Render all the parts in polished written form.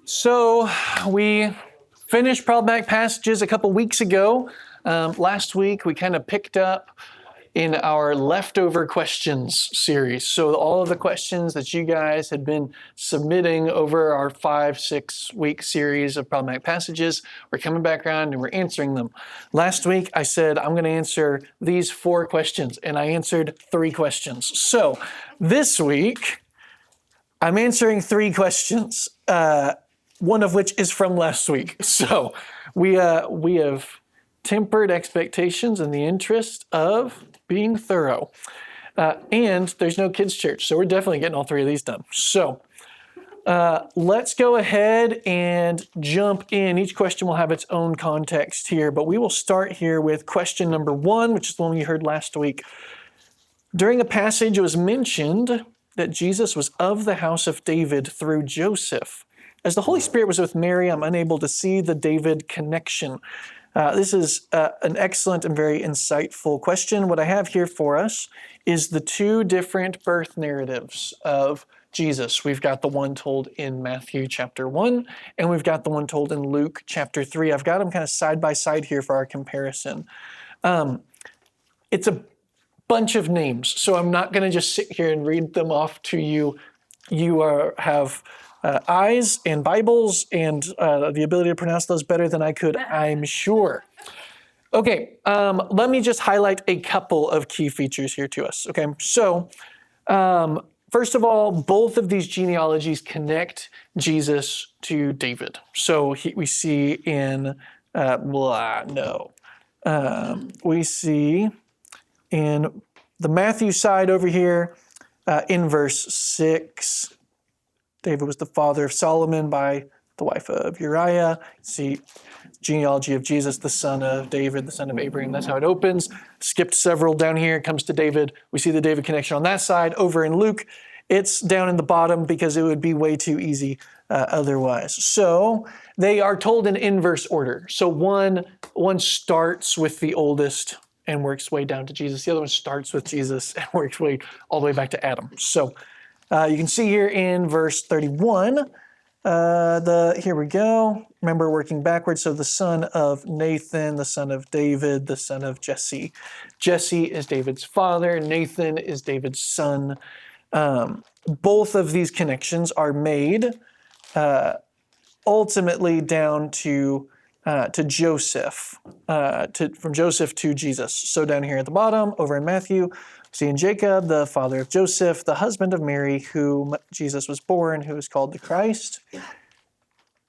So we finished problematic passages a couple weeks ago. Last week we kind of picked up in our leftover questions series. So all of the questions that you guys had been submitting over our 5-6 week series of problematic passages, we're coming back around and we're answering them. Last week I said I'm going to answer these 4 questions, and I answered 3 questions. So this week I'm answering 3 questions. One of which is from last week. So we have tempered expectations in the interest of being thorough. And there's no kids' church, so we're definitely getting all 3 of these done. So let's go ahead and jump in. Each question will have its own context here, but we will start here with question number 1, which is the one you heard last week. During a passage, it was mentioned that Jesus was of the house of David through Joseph. As the Holy Spirit was with Mary, I'm unable to see the David connection. This is an excellent and very insightful question. What I have here for us is the 2 different birth narratives of Jesus. We've got the one told in Matthew chapter 1, and we've got the one told in Luke chapter 3. I've got them kind of side by side here for our comparison. It's a bunch of names, so I'm not going to just sit here and read them off to you. You have eyes and Bibles and the ability to pronounce those better than I could, I'm sure. Okay, let me just highlight a couple of key features here to us. Okay, so first of all, both of these genealogies connect Jesus to David. So we see in, we see in the Matthew side over here in verse 6, David was the father of Solomon by the wife of Uriah. See, genealogy of Jesus, the son of David, the son of Abraham. That's how it opens. Skipped several down here. It comes to David. We see the David connection on that side. Over in Luke, it's down in the bottom because it would be way too easy otherwise. So they are told in inverse order. So one starts with the oldest and works way down to Jesus. The other one starts with Jesus and works all the way back to Adam. So you can see here in verse 31, here we go. Remember, working backwards. So the son of Nathan, the son of David, the son of Jesse. Jesse is David's father. Nathan is David's son. Both of these connections are made ultimately down to Joseph, from Joseph to Jesus. So down here at the bottom, over in Matthew, see in Jacob, the father of Joseph, the husband of Mary, whom Jesus was born, who is called the Christ.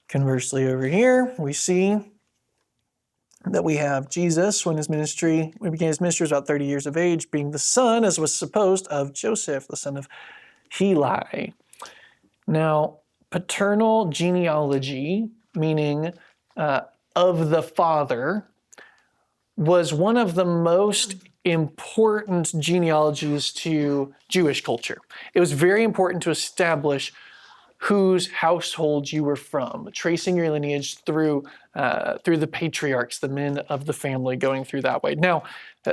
Conversely, over here, we see that we have Jesus when he began his ministry, was about 30 years of age, being the son, as was supposed, of Joseph, the son of Heli. Now, paternal genealogy, meaning of the father, was one of the most important genealogies to Jewish culture. It was very important to establish whose household you were from, tracing your lineage through the patriarchs, the men of the family, going through that way. Now,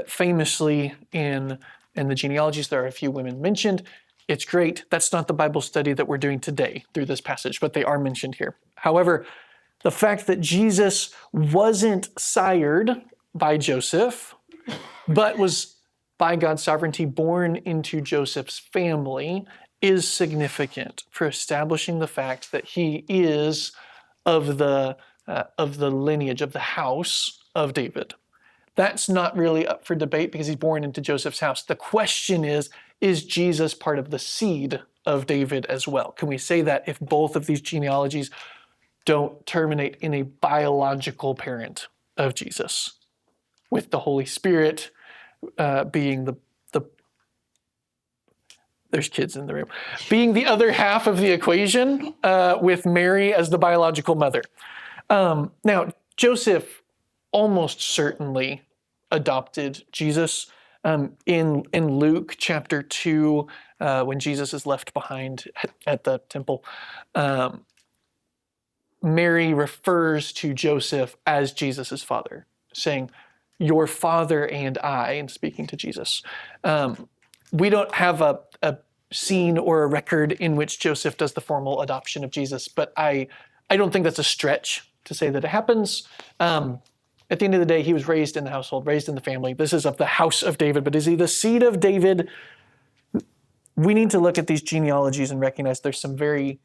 famously in the genealogies, there are a few women mentioned. It's great. That's not the Bible study that we're doing today through this passage, but they are mentioned here. However, the fact that Jesus wasn't sired by Joseph, but was by God's sovereignty born into Joseph's family, is significant for establishing the fact that he is of the lineage of the house of David. That's not really up for debate because he's born into Joseph's house. The question is Jesus part of the seed of David as well? Can we say that if both of these genealogies don't terminate in a biological parent of Jesus, with the Holy Spirit being there's kids in the room, being the other half of the equation, with Mary as the biological mother. Now, Joseph almost certainly adopted Jesus. In Luke chapter 2, when Jesus is left behind at the temple, Mary refers to Joseph as Jesus' father, saying, "Your father and I," and speaking to Jesus. we don't have a scene or a record in which Joseph does the formal adoption of Jesus, but I don't think that's a stretch to say that it happens. At the end of the day, he was raised in the household, raised in the family. This is of the house of David, but is he the seed of David? We need to look at these genealogies and recognize there's some very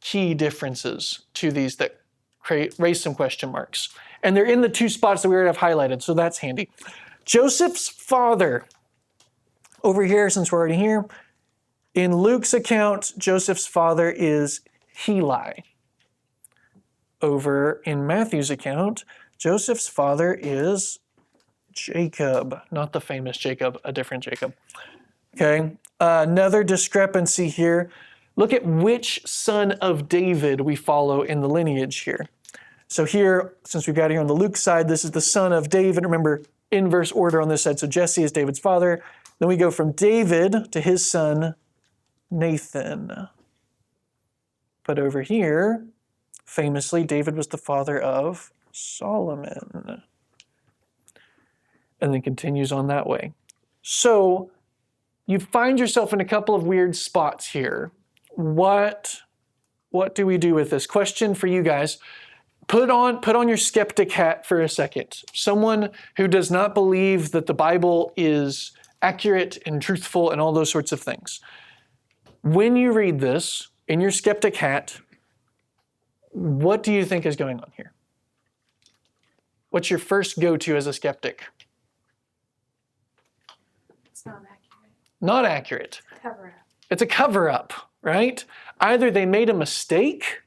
key differences to these that raise some question marks. And they're in the two spots that we already have highlighted, so that's handy. Joseph's father, over here, since we're already here, in Luke's account, Joseph's father is Heli. Over in Matthew's account, Joseph's father is Jacob, not the famous Jacob, a different Jacob. Okay, another discrepancy here. Look at which son of David we follow in the lineage here. So here, since we've got it here on the Luke side, this is the son of David. Remember, inverse order on this side. So Jesse is David's father. Then we go from David to his son, Nathan. But over here, famously, David was the father of Solomon. And then continues on that way. So you find yourself in a couple of weird spots here. What do we do with this? Question for you guys. Put on your skeptic hat for a second. Someone who does not believe that the Bible is accurate and truthful and all those sorts of things. When you read this in your skeptic hat, what do you think is going on here? What's your first go-to as a skeptic? It's not accurate. Not accurate. Cover-up. It's a cover-up, right? Either they made a mistake,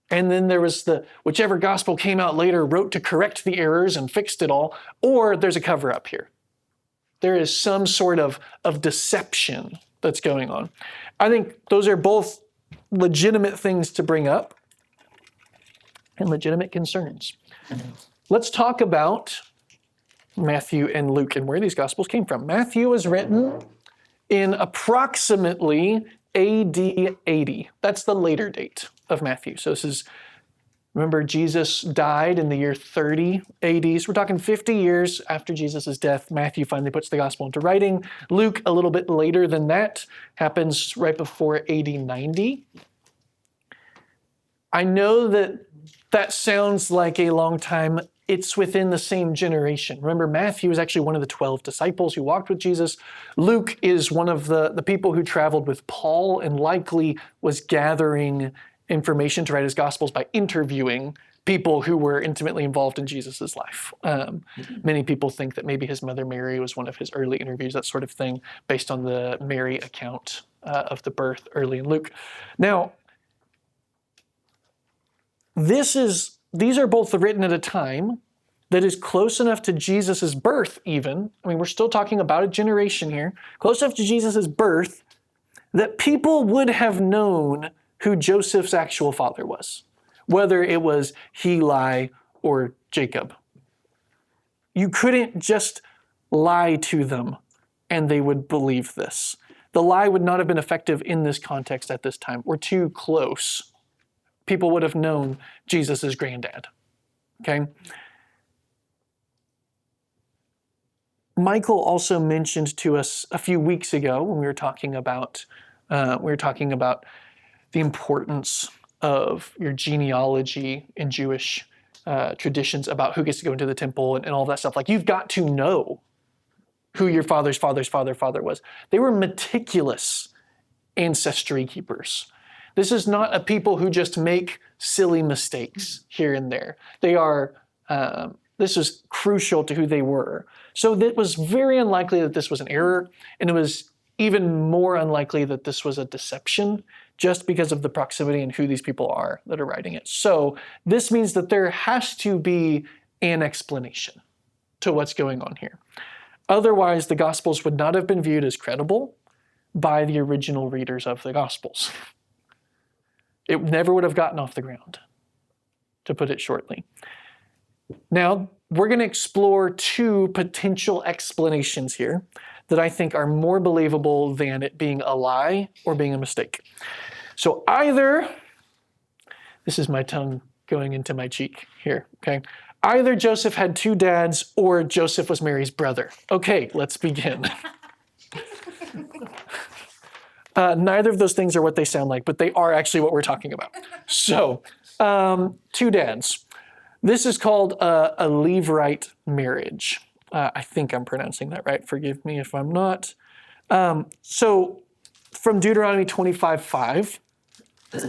and then there was whichever gospel came out later wrote to correct the errors and fixed it all, or there's a cover-up here. There is some sort of deception that's going on. I think those are both legitimate things to bring up and legitimate concerns. Let's talk about Matthew and Luke and where these gospels came from. Matthew was written in approximately AD 80. That's the later date of Matthew. So this is, remember, Jesus died in the year 30 AD. So we're talking 50 years after Jesus' death. Matthew finally puts the gospel into writing. Luke, a little bit later than that, happens right before AD 90. I know that sounds like a long time. It's within the same generation. Remember, Matthew is actually one of the 12 disciples who walked with Jesus. Luke is one of the people who traveled with Paul and likely was gathering information to write his gospels by interviewing people who were intimately involved in Jesus' life. Many people think that maybe his mother Mary was one of his early interviews, that sort of thing, based on the Mary account of the birth early in Luke. Now, these are both written at a time that is close enough to Jesus' birth even. I mean, we're still talking about a generation here. Close enough to Jesus' birth that people would have known who Joseph's actual father was, whether it was Heli or Jacob. You couldn't just lie to them and they would believe this. The lie would not have been effective in this context at this time. We're too close. People would have known Jesus' granddad, okay? Michael also mentioned to us a few weeks ago when we were talking about the importance of your genealogy in Jewish traditions about who gets to go into the temple and all that stuff. Like, you've got to know who your father's father's father was. They were meticulous ancestry keepers. This is not a people who just make silly mistakes here and there. This is crucial to who they were. So it was very unlikely that this was an error, and it was even more unlikely that this was a deception, just because of the proximity and who these people are that are writing it. So this means that there has to be an explanation to what's going on here. Otherwise, the Gospels would not have been viewed as credible by the original readers of the Gospels. It never would have gotten off the ground, to put it shortly. Now, we're going to explore two potential explanations here that I think are more believable than it being a lie or being a mistake. So either, this is my tongue going into my cheek here, okay? Either Joseph had two dads or Joseph was Mary's brother. Okay, let's begin. Neither of those things are what they sound like, but they are actually what we're talking about. So, two dads. This is called a Levirate marriage. I think I'm pronouncing that right. Forgive me if I'm not. So from Deuteronomy 25:5,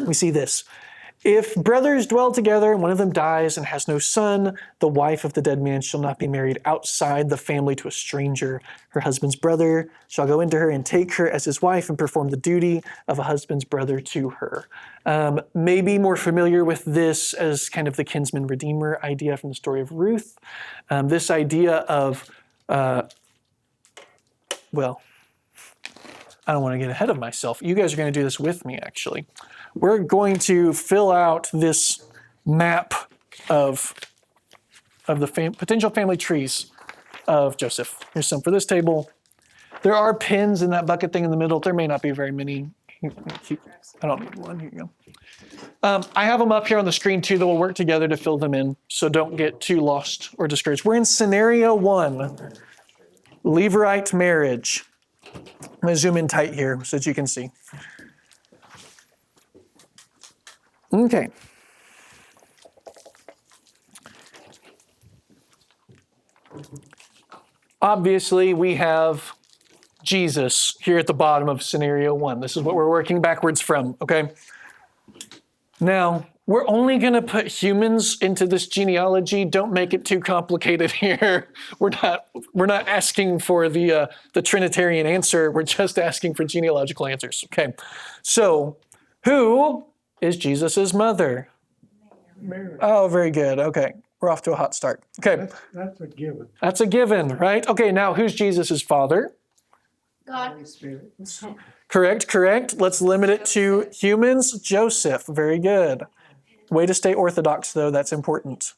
we see this. If brothers dwell together and one of them dies and has no son, the wife of the dead man shall not be married outside the family to a stranger. Her husband's brother shall go into her and take her as his wife and perform the duty of a husband's brother to her. Maybe more familiar with this as kind of the kinsman redeemer idea from the story of Ruth. This idea of, well, I don't want to get ahead of myself. You guys are going to do this with me, actually. We're going to fill out this map of the potential family trees of Joseph. Here's some for this table. There are pins in that bucket thing in the middle. There may not be very many. I don't need one. Here you go. I have them up here on the screen too that will work together to fill them in, so don't get too lost or discouraged. We're in scenario 1, Levirate marriage. I'm going to zoom in tight here so that you can see. Okay. Obviously, we have Jesus here at the bottom of scenario 1. This is what we're working backwards from, okay? Now, we're only going to put humans into this genealogy. Don't make it too complicated here. We're not asking for the Trinitarian answer. We're just asking for genealogical answers, okay? So, who is Jesus's mother? Mary. Oh, very good. Okay. We're off to a hot start. Okay. That's a given. That's a given, right? Okay, now who's Jesus's father? God. Holy Spirit. Correct. Let's limit it to humans. Joseph. Very good. Way to stay orthodox, though. That's important.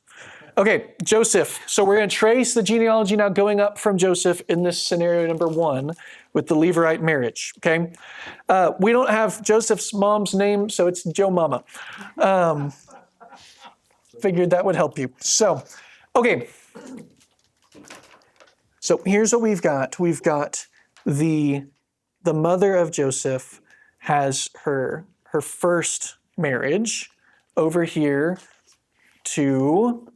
Okay, Joseph. So we're going to trace the genealogy now going up from Joseph in this scenario number 1 with the Levirate marriage, okay? We don't have Joseph's mom's name, so it's Joe Mama. Figured that would help you. So, okay. So here's what we've got. We've got the mother of Joseph has her first marriage over here to,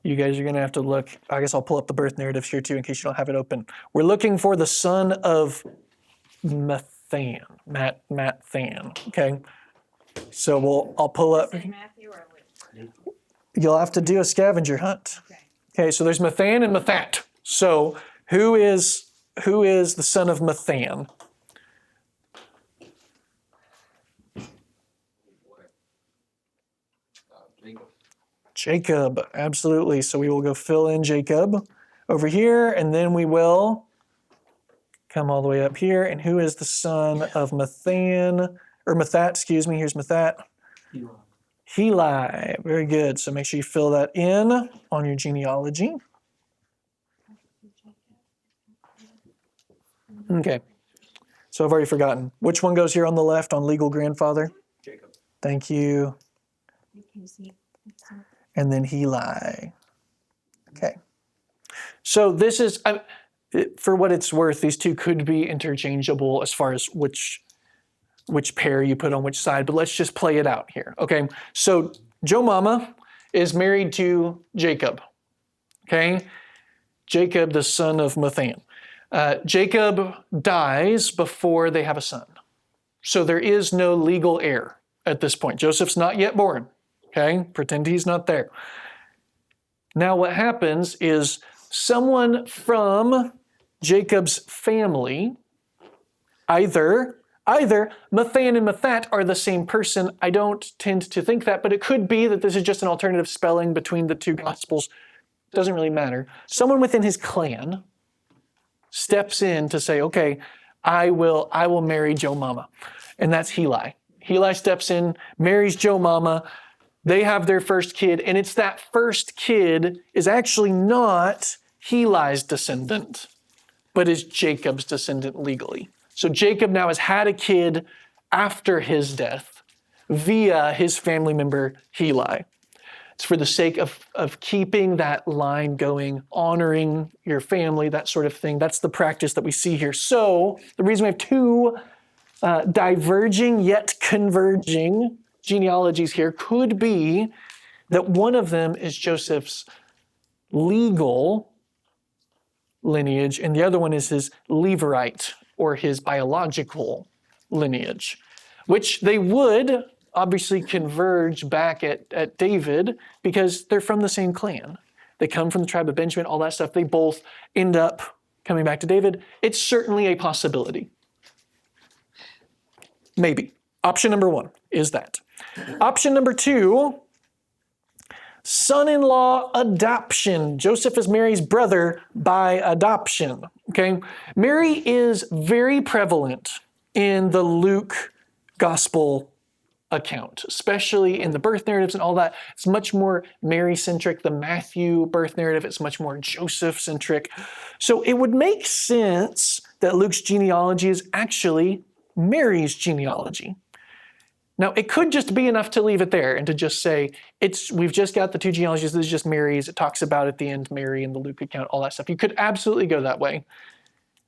you guys are going to have to look, I guess I'll pull up the birth narratives here too in case you don't have it open. We're looking for the son of Mathan, okay? So I'll pull up. Matthew or Luke? You'll have to do a scavenger hunt. Okay, so there's Mathan and Mathat. So who is the son of Mathan? Jacob, absolutely. So we will go fill in Jacob over here, and then we will come all the way up here. And who is the son of Mathan, or Mathat, excuse me, here's Mathat. Heli, very good. So make sure you fill that in on your genealogy. Okay, so I've already forgotten. Which one goes here on the left on legal grandfather? Jacob. Thank you. And then Heli. Okay. So this is, for what it's worth, these two could be interchangeable as far as which pair you put on which side, but let's just play it out here, okay? So Joe Mama is married to Jacob, okay? Jacob, the son of Mathan. Jacob dies before they have a son. So there is no legal heir at this point. Joseph's not yet born, okay? Pretend he's not there. Now what happens is someone from Jacob's family, either Mathan and Mathat are the same person. I don't tend to think that, but it could be that this is just an alternative spelling between the two gospels. Doesn't really matter. Someone within his clan steps in to say, okay, I will marry Joe Mama. And that's Heli. Heli steps in, marries Joe Mama. They have their first kid, and it's that first kid is actually not Heli's descendant, but is Jacob's descendant legally. So Jacob now has had a kid after his death via his family member Heli. It's for the sake of keeping that line going, honoring your family, that sort of thing. That's the practice that we see here. So the reason we have two diverging yet converging genealogies here could be that one of them is Joseph's legal lineage, and the other one is his Levirate, or his biological lineage, which they would obviously converge back at David because they're from the same clan. They come from the tribe of Benjamin, all that stuff. They both end up coming back to David. It's certainly a possibility. Maybe. Option number one is that. Option number two, son-in-law adoption. Joseph is Mary's brother by adoption. Okay? Mary is very prevalent in the Luke gospel account, especially in the birth narratives and all that. It's much more Mary-centric. The Matthew birth narrative, it's much more Joseph-centric. So it would make sense that Luke's genealogy is actually Mary's genealogy. Now, it could just be enough to leave it there and to just say, we've just got the two genealogies, this is just Mary's. It talks about at the end Mary in the Luke account, all that stuff. You could absolutely go that way.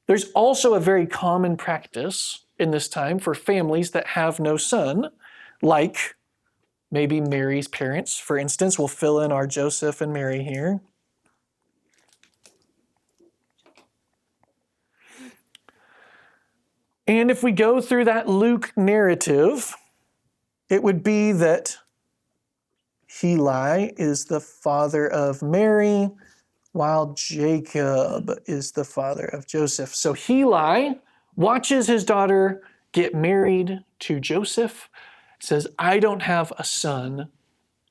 There's also a very common practice in this time for families that have no son, like maybe Mary's parents, for instance. We'll fill in our Joseph and Mary here. And if we go through that Luke narrative, it would be that Heli is the father of Mary, while Jacob is the father of Joseph. So Heli watches his daughter get married to Joseph, says, I don't have a son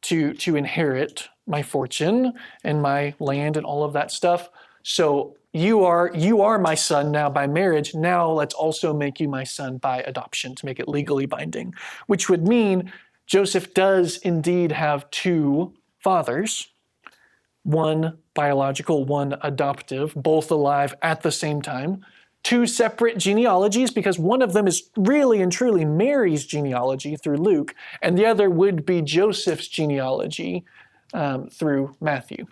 to inherit my fortune and my land and all of that stuff. So you are my son now by marriage. Now let's also make you my son by adoption to make it legally binding, which would mean Joseph does indeed have two fathers, one biological, one adoptive, both alive at the same time. Two separate genealogies, because one of them is really and truly Mary's genealogy through Luke, and the other would be Joseph's genealogy through Matthew.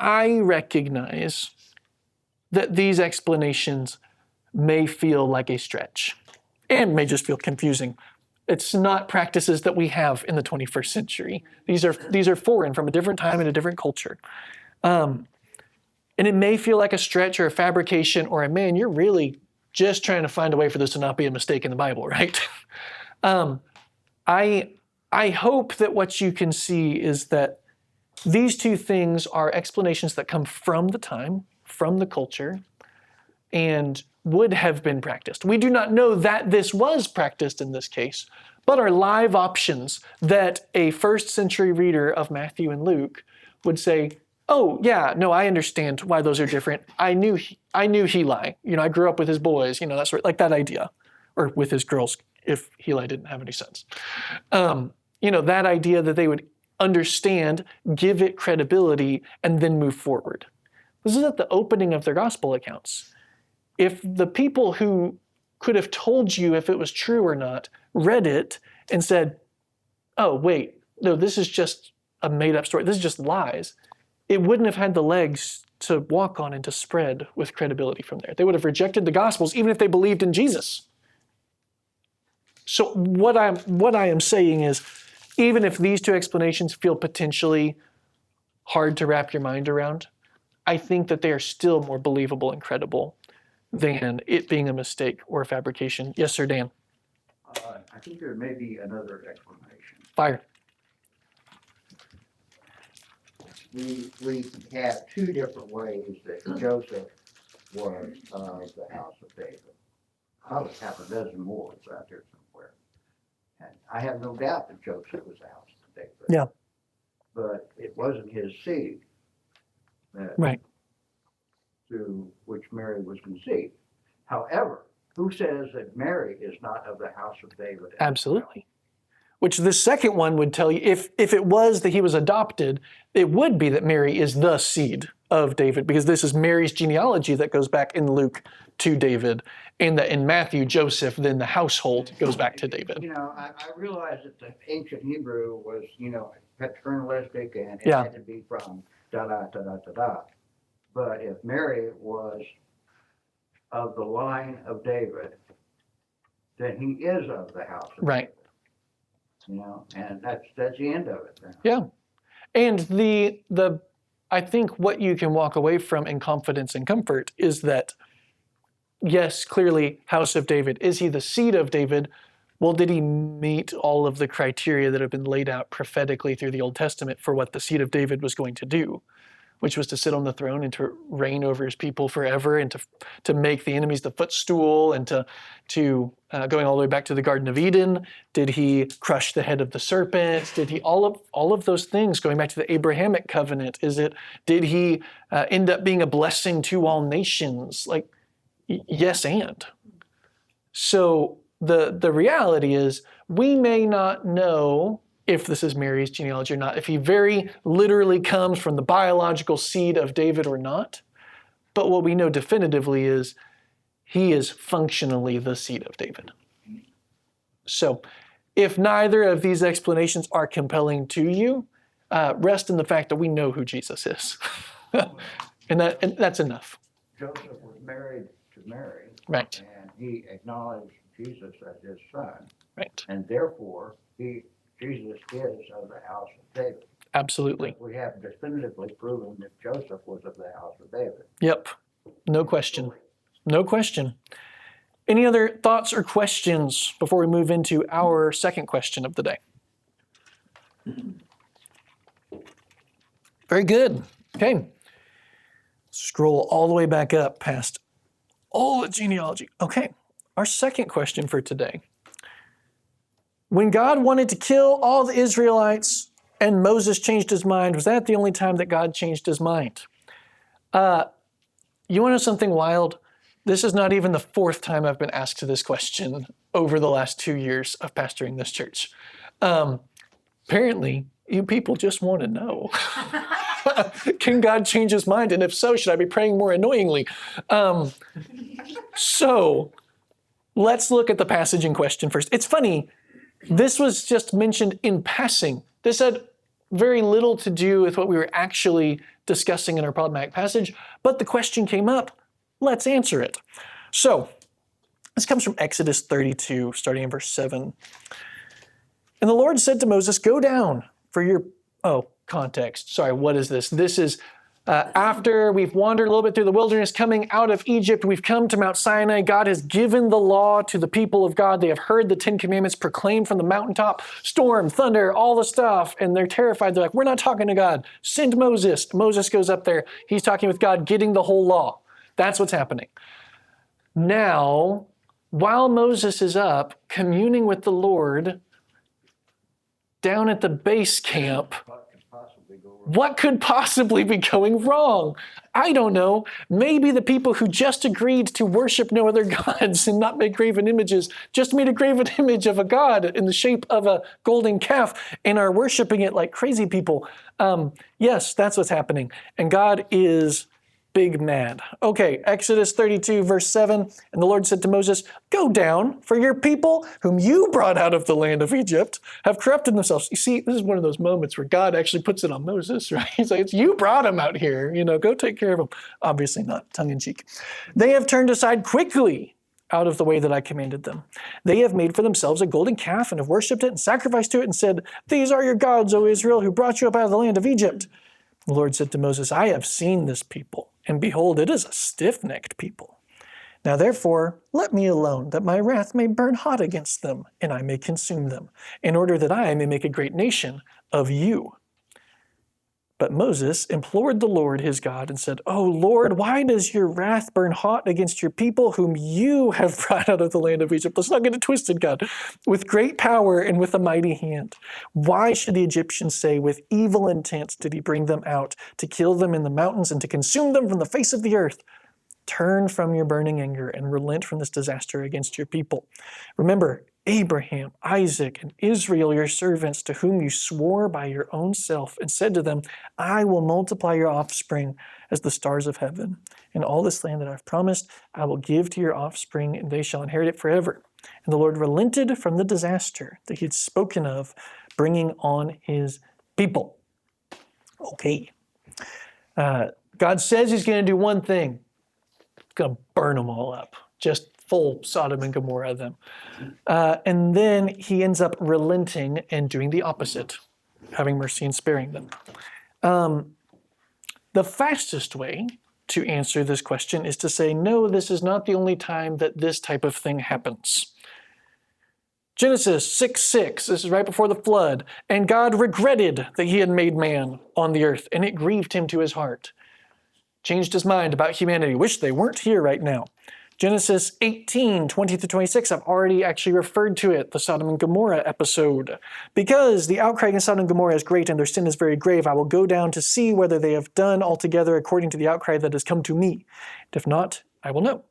I recognize that these explanations may feel like a stretch and may just feel confusing. It's not practices that we have in the 21st century. These are foreign from a different time and a different culture. And it may feel like a stretch or a fabrication or man, you're really just trying to find a way for this to not be a mistake in the Bible, right? I hope that what you can see is that these two things are explanations that come from the time, from the culture, and would have been practiced. We do not know that this was practiced in this case, but are live options that a first century reader of Matthew and Luke would say, oh yeah, no, I understand why those are different. I knew Heli. I grew up with his boys. That sort, like that idea, or with his girls if Heli didn't have any sons. That idea that they would understand, give it credibility, and then move forward. This is at the opening of their gospel accounts. If the people who could have told you if it was true or not read it and said, oh, wait, no, this is just a made-up story. This is just lies. It wouldn't have had the legs to walk on and to spread with credibility from there. They would have rejected the Gospels even if they believed in Jesus. So what I am saying is, even if these two explanations feel potentially hard to wrap your mind around, I think that they are still more believable and credible than it being a mistake or a fabrication. Yes, sir, Dan. I think there may be another explanation. Fire. We have two different ways that Joseph was of the house of David. Probably half a dozen more is out there somewhere. And I have no doubt that Joseph was the house of David. Yeah. But it wasn't his seed Right. through which Mary was conceived. However, who says that Mary is not of the house of David? Absolutely. Which the second one would tell you, if it was that he was adopted, it would be that Mary is the seed of David, because this is Mary's genealogy that goes back in Luke to David, and that in Matthew, Joseph, then the household goes back to David. I realize that the ancient Hebrew was, paternalistic and it Yeah. had to be from da-da, da-da, da-da. But if Mary was of the line of David, then he is of the house of Right. David. And that's the end of it then. Yeah. And the I think what you can walk away from in confidence and comfort is that, yes, clearly, house of David. Is he the seed of David? Well, did he meet all of the criteria that have been laid out prophetically through the Old Testament for what the seed of David was going to do, which was to sit on the throne and to reign over his people forever, and to make the enemies the footstool, and to going all the way back to the Garden of Eden? Did he crush the head of the serpent? Did he all of those things going back to the Abrahamic covenant? Did he end up being a blessing to all nations? Like, yes, and so the reality is we may not know if this is Mary's genealogy or not, if he very literally comes from the biological seed of David or not. But what we know definitively is he is functionally the seed of David. So if neither of these explanations are compelling to you, rest in the fact that we know who Jesus is. and that's enough. Joseph was married to Mary. Right. And he acknowledged Jesus as his son. Right. And therefore, Jesus is of the house of David. Absolutely. We have definitively proven that Joseph was of the house of David. Yep. No question. No question. Any other thoughts or questions before we move into our second question of the day? Very good. Okay. Scroll all the way back up past all the genealogy. Okay. Our second question for today. When God wanted to kill all the Israelites and Moses changed his mind, was that the only time that God changed his mind? You want to know something wild? This is not even the fourth time I've been asked this question over the last 2 years of pastoring this church. Apparently, you people just want to know. Can God change his mind? And if so, should I be praying more annoyingly? So let's look at the passage in question first. It's funny. This was just mentioned in passing. This had very little to do with what we were actually discussing in our problematic passage, but the question came up. Let's answer it. So this comes from Exodus 32, starting in verse 7. And the Lord said to Moses, go down for your, context. Sorry, what is this? This is after we've wandered a little bit through the wilderness, coming out of Egypt, we've come to Mount Sinai. God has given the law to the people of God. They have heard the 10 Commandments proclaimed from the mountaintop, storm, thunder, all the stuff, and they're terrified. They're like, we're not talking to God. Send Moses. Moses goes up there. He's talking with God, getting the whole law. That's what's happening. Now, while Moses is up, communing with the Lord, down at the base camp, what could possibly be going wrong? I don't know. Maybe the people who just agreed to worship no other gods and not make graven images just made a graven image of a god in the shape of a golden calf and are worshiping it like crazy people. Yes, that's what's happening. And God is big mad. Okay, Exodus 32, verse 7. And the Lord said to Moses, go down, for your people, whom you brought out of the land of Egypt, have corrupted themselves. You see, this is one of those moments where God actually puts it on Moses, right? He's like, it's you brought them out here, go take care of them. Obviously not, tongue in cheek. They have turned aside quickly out of the way that I commanded them. They have made for themselves a golden calf and have worshipped it and sacrificed to it and said, these are your gods, O Israel, who brought you up out of the land of Egypt. The Lord said to Moses, I have seen this people, and behold, it is a stiff-necked people. Now therefore, let me alone, that my wrath may burn hot against them, and I may consume them, in order that I may make a great nation of you. But Moses implored the Lord his God and said, O Lord, why does your wrath burn hot against your people whom you have brought out of the land of Egypt? Let's not get it twisted, God. With great power and with a mighty hand. Why should the Egyptians say, with evil intent did he bring them out, to kill them in the mountains and to consume them from the face of the earth? Turn from your burning anger and relent from this disaster against your people. Remember Abraham, Isaac, and Israel, your servants, to whom you swore by your own self and said to them, I will multiply your offspring as the stars of heaven. And all this land that I've promised, I will give to your offspring, and they shall inherit it forever. And the Lord relented from the disaster that he had spoken of, bringing on his people. Okay. God says he's going to do one thing. going to burn them all up. Just full Sodom and Gomorrah of them. And then he ends up relenting and doing the opposite, having mercy and sparing them. The fastest way to answer this question is to say, no, this is not the only time that this type of thing happens. Genesis 6:6, this is right before the flood. And God regretted that he had made man on the earth, and it grieved him to his heart. Changed his mind about humanity. Wish they weren't here right now. Genesis 18:20-26, I've already actually referred to it, the Sodom and Gomorrah episode. Because the outcry against Sodom and Gomorrah is great and their sin is very grave, I will go down to see whether they have done altogether according to the outcry that has come to me. And if not, I will know.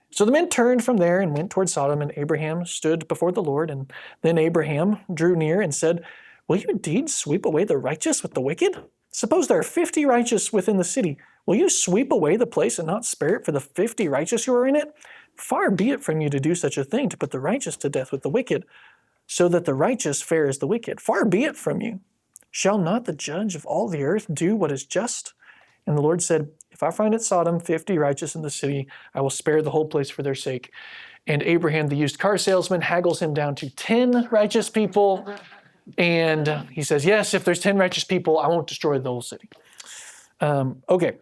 So the men turned from there and went toward Sodom, and Abraham stood before the Lord. And then Abraham drew near and said, will you indeed sweep away the righteous with the wicked? Suppose there are 50 righteous within the city. Will you sweep away the place and not spare it for the 50 righteous who are in it? Far be it from you to do such a thing, to put the righteous to death with the wicked, so that the righteous fare as the wicked. Far be it from you. Shall not the judge of all the earth do what is just? And the Lord said, if I find at Sodom 50 righteous in the city, I will spare the whole place for their sake. And Abraham, the used car salesman, haggles him down to 10 righteous people. And he says, yes, if there's 10 righteous people, I won't destroy the whole city. Okay.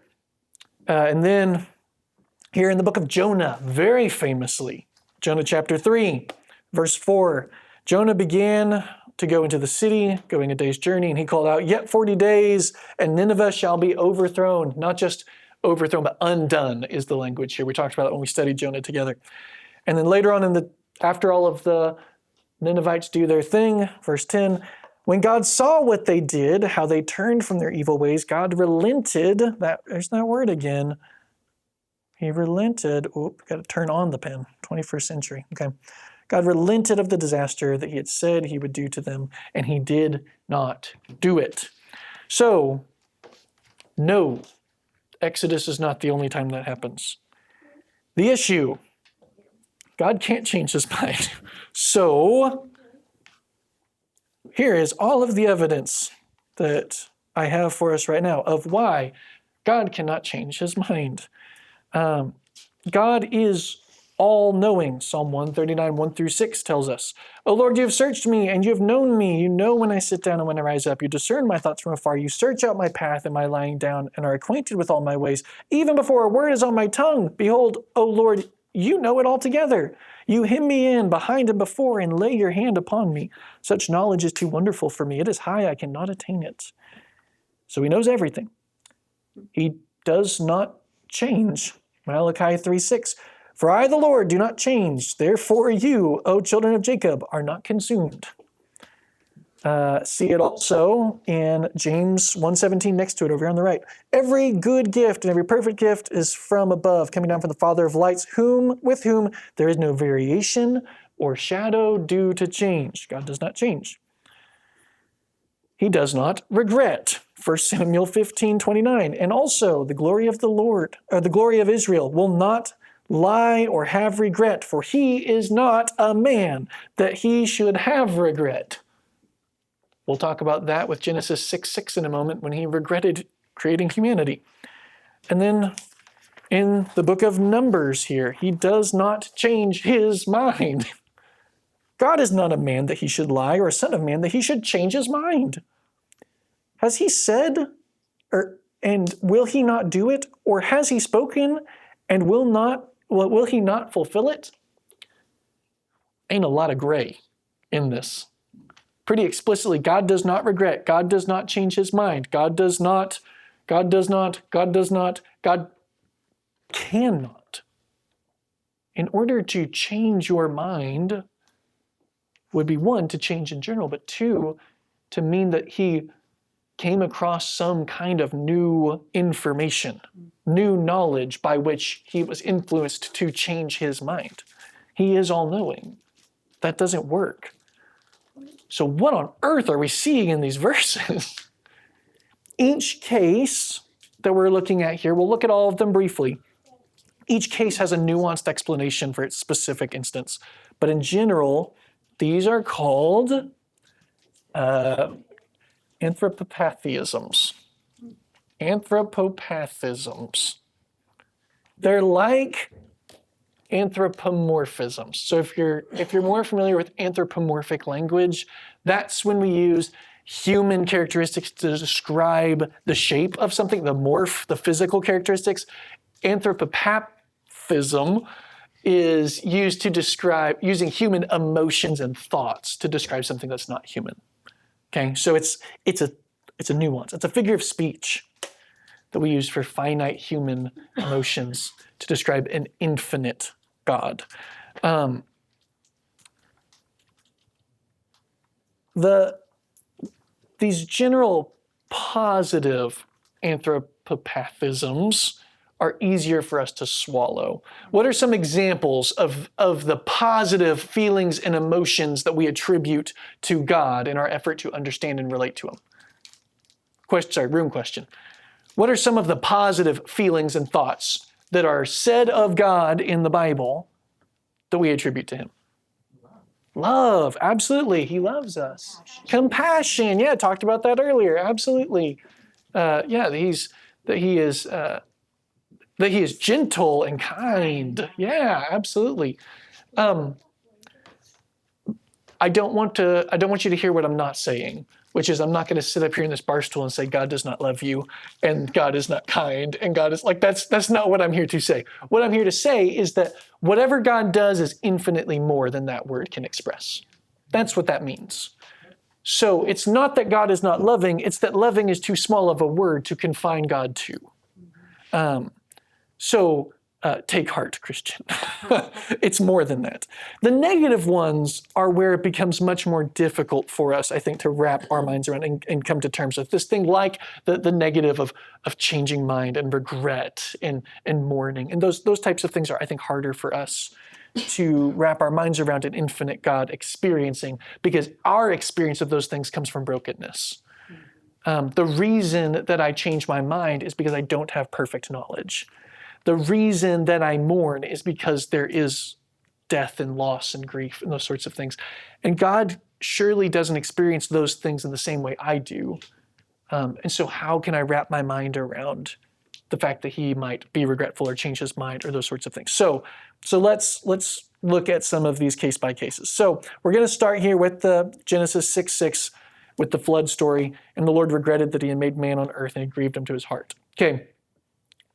And then here in the book of Jonah, very famously, Jonah chapter 3, verse 4, Jonah began to go into the city, going a day's journey, and he called out, yet 40 days, and Nineveh shall be overthrown. Not just overthrown, but undone is the language here. We talked about it when we studied Jonah together. And then later on, after all of the Ninevites do their thing, verse 10, when God saw what they did, how they turned from their evil ways, God relented. There's that word again. He relented. Got to turn on the pen. 21st century. Okay. God relented of the disaster that he had said he would do to them, and he did not do it. So, no, Exodus is not the only time that happens. The issue, God can't change his mind. So, here is all of the evidence that I have for us right now of why God cannot change his mind. God is all-knowing. Psalm 139, 1-6 tells us, O Lord, you have searched me, and you have known me. You know when I sit down and when I rise up. You discern my thoughts from afar. You search out my path and my lying down, and are acquainted with all my ways. Even before a word is on my tongue, behold, O Lord, you know it altogether. You hem me in behind and before, and lay your hand upon me. Such knowledge is too wonderful for me. It is high, I cannot attain it. So he knows everything. He does not change. Malachi 3:6. For I, the Lord, do not change. Therefore you, O children of Jacob, are not consumed. See it also in James 1:17 next to it over here on the right. Every good gift and every perfect gift is from above, coming down from the Father of lights, with whom there is no variation or shadow due to change. God does not change. He does not regret. 1 Samuel 15:29. And also the glory of the Lord, or the glory of Israel, will not lie or have regret, for he is not a man that he should have regret. We'll talk about that with Genesis 6:6 in a moment, when he regretted creating humanity. And then in the book of Numbers here, he does not change his mind. God is not a man that he should lie, or a son of man that he should change his mind. Has he said, and will he not do it? Or has he spoken and will he not fulfill it? Ain't a lot of gray in this. Pretty explicitly, God does not regret. God does not change his mind. God cannot. In order to change your mind would be, one, to change in general, but two, to mean that he came across some kind of new information, new knowledge by which he was influenced to change his mind. He is all-knowing. That doesn't work. So what on earth are we seeing in these verses? Each case that we're looking at here, we'll look at all of them briefly. Each case has a nuanced explanation for its specific instance. But in general, these are called anthropopathisms. Anthropopathisms. They're like anthropomorphisms. So if you're more familiar with anthropomorphic language, that's when we use human characteristics to describe the shape of something, the physical characteristics. Anthropomorphism is used to describe using human emotions and thoughts to describe something that's not human. Okay, so it's a nuance. It's a figure of speech that we use for finite human emotions to describe an infinite God. These general positive anthropopathisms are easier for us to swallow. What are some examples of the positive feelings and emotions that we attribute to God in our effort to understand and relate to Him? Room question. What are some of the positive feelings and thoughts that are said of God in the Bible that we attribute to Him? Love, absolutely. He loves us. Compassion, yeah, talked about that earlier. Absolutely. That he is gentle and kind. Yeah, absolutely. I don't want you to hear what I'm not saying, which is I'm not going to sit up here in this bar stool and say God does not love you and God is not kind and God is like, that's not what I'm here to say. What I'm here to say is that whatever God does is infinitely more than that word can express. That's what that means. So it's not that God is not loving, it's that loving is too small of a word to confine God to. Take heart, Christian. It's more than that. The negative ones are where it becomes much more difficult for us, I think, to wrap our minds around and come to terms with this thing like the negative of changing mind and regret and mourning. And those types of things are, I think, harder for us to wrap our minds around an infinite God experiencing because our experience of those things comes from brokenness. The reason that I change my mind is because I don't have perfect knowledge. The reason that I mourn is because there is death and loss and grief and those sorts of things. And God surely doesn't experience those things in the same way I do. And so how can I wrap my mind around the fact that He might be regretful or change His mind or those sorts of things? So let's look at some of these case by cases. So we're going to start here with the Genesis 6:6 with the flood story. And the Lord regretted that He had made man on earth and it grieved Him to His heart. Okay.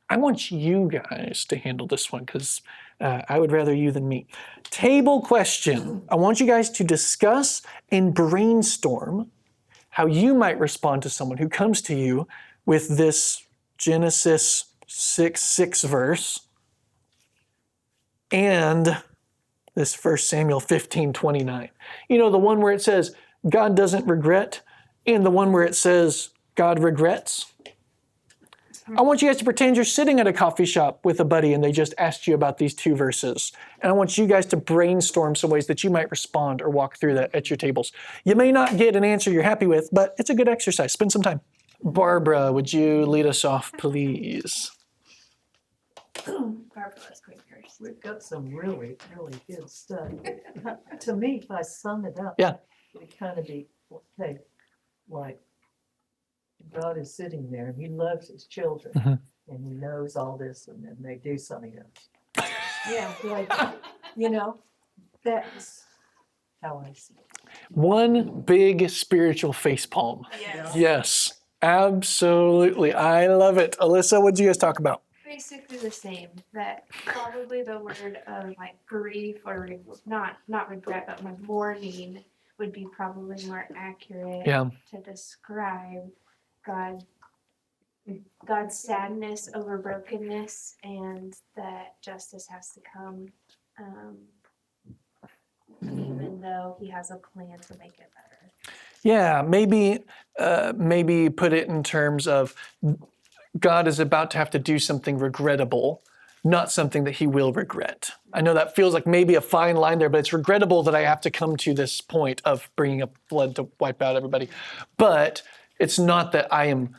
I want you guys to handle this one because I would rather you than me. Table question. I want you guys to discuss and brainstorm how you might respond to someone who comes to you with this Genesis 6:6 verse and this 1 Samuel 15:29. You know, the one where it says God doesn't regret and the one where it says God regrets. I want you guys to pretend you're sitting at a coffee shop with a buddy and they just asked you about these two verses. And I want you guys to brainstorm some ways that you might respond or walk through that at your tables. You may not get an answer you're happy with, but it's a good exercise. Spend some time. Barbara, would you lead us off, please? Barbara, let's go first. We've got some really, really good stuff. To me, if I sum it up, Yeah. it'd kind of be, okay, like God is sitting there and He loves His children and He knows all this and then they do something else. Yeah, like, that's how I see it. One big spiritual facepalm. Yes. Yes, absolutely. I love it. Alyssa, what did you guys talk about? Basically the same, that probably the word of like grief or not regret, but like mourning would be probably more accurate to describe God's sadness over brokenness and that justice has to come, even though He has a plan to make it better. Yeah, maybe put it in terms of God is about to have to do something regrettable, not something that He will regret. I know that feels like maybe a fine line there, but it's regrettable that I have to come to this point of bringing a flood to wipe out everybody. But it's not that I'm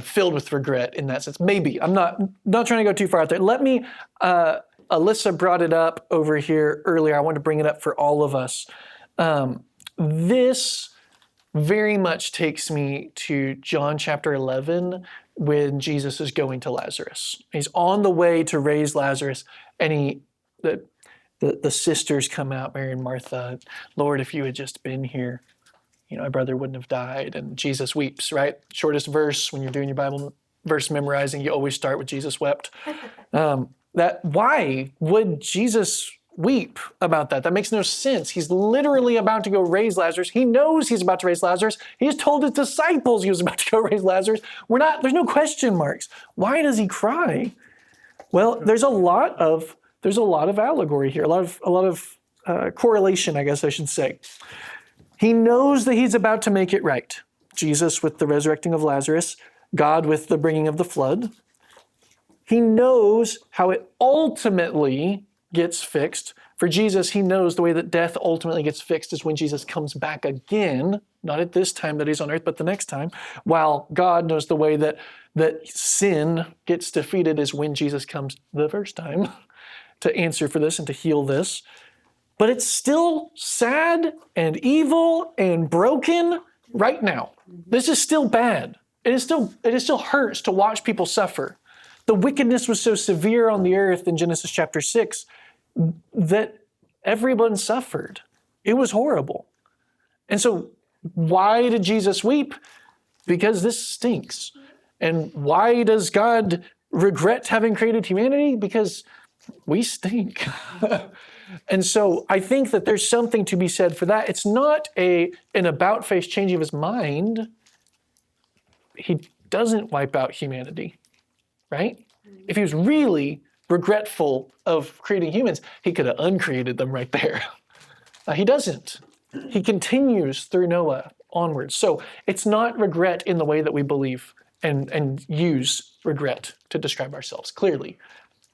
filled with regret in that sense. Maybe. I'm not trying to go too far out there. Let me, Alyssa brought it up over here earlier. I want to bring it up for all of us. This very much takes me to John chapter 11, when Jesus is going to Lazarus. He's on the way to raise Lazarus, and the sisters come out, Mary and Martha. Lord, if you had just been here, my brother wouldn't have died. And Jesus weeps, right? Shortest verse when you're doing your Bible verse memorizing, you always start with Jesus wept. Why would Jesus weep about that? That makes no sense. He's literally about to go raise Lazarus. He knows he's about to raise Lazarus. He's told his disciples he was about to go raise Lazarus. There's no question marks. Why does he cry? Well, there's a lot of allegory here, a lot of correlation, I guess I should say. He knows that he's about to make it right. Jesus with the resurrecting of Lazarus, God with the bringing of the flood. He knows how it ultimately gets fixed. For Jesus, he knows the way that death ultimately gets fixed is when Jesus comes back again, not at this time that he's on earth, but the next time, while God knows the way that sin gets defeated is when Jesus comes the first time to answer for this and to heal this. But it's still sad and evil and broken right now. This is still bad. It still hurts to watch people suffer. The wickedness was so severe on the earth in Genesis chapter 6 that everyone suffered. It was horrible. And so why did Jesus weep? Because this stinks. And why does God regret having created humanity? Because we stink. And so I think that there's something to be said for that. It's not an about-face changing of his mind. He doesn't wipe out humanity, right? If he was really regretful of creating humans, he could have uncreated them right there. He doesn't. He continues through Noah onwards. So it's not regret in the way that we believe and use regret to describe ourselves. Clearly,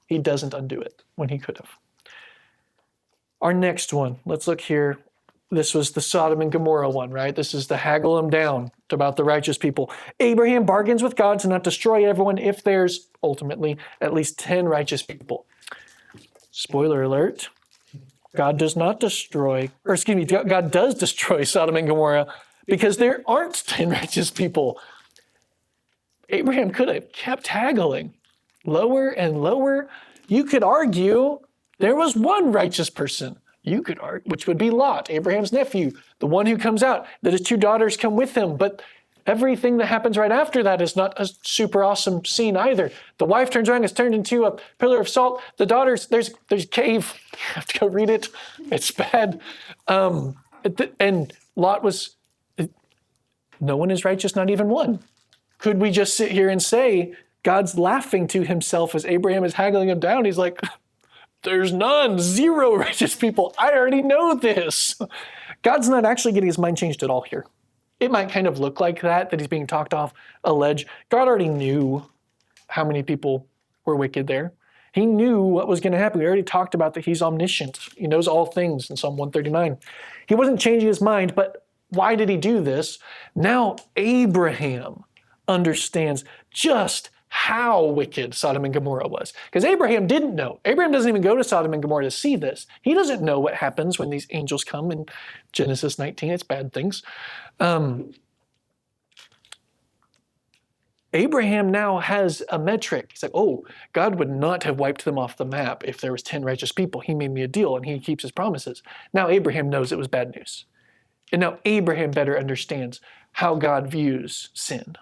he doesn't undo it when he could have. Our next one, let's look here. This was the Sodom and Gomorrah one, right? This is the haggle them down about the righteous people. Abraham bargains with God to not destroy everyone if there's ultimately at least 10 righteous people. Spoiler alert, God does destroy Sodom and Gomorrah because there aren't 10 righteous people. Abraham could have kept haggling lower and lower. You could argue there was one righteous person. You could argue, which would be Lot, Abraham's nephew, the one who comes out, that his 2 daughters come with him. But everything that happens right after that is not a super awesome scene either. The wife turns around, is turned into a pillar of salt. The daughters, there's a cave. You have to go read it. It's bad. And Lot was, no one is righteous, not even one. Could we just sit here and say, God's laughing to himself as Abraham is haggling him down? He's like, there's none, 0 righteous people. I already know this. God's not actually getting his mind changed at all here. It might kind of look like that he's being talked off a ledge. God already knew how many people were wicked there. He knew what was going to happen. We already talked about that he's omniscient. He knows all things in Psalm 139. He wasn't changing his mind, but why did he do this? Now Abraham understands just how wicked Sodom and Gomorrah was. Because Abraham didn't know. Abraham doesn't even go to Sodom and Gomorrah to see this. He doesn't know what happens when these angels come in Genesis 19. It's bad things. Abraham now has a metric. He's like, oh, God would not have wiped them off the map if there was 10 righteous people. He made me a deal and he keeps his promises. Now Abraham knows it was bad news. And now Abraham better understands how God views sin.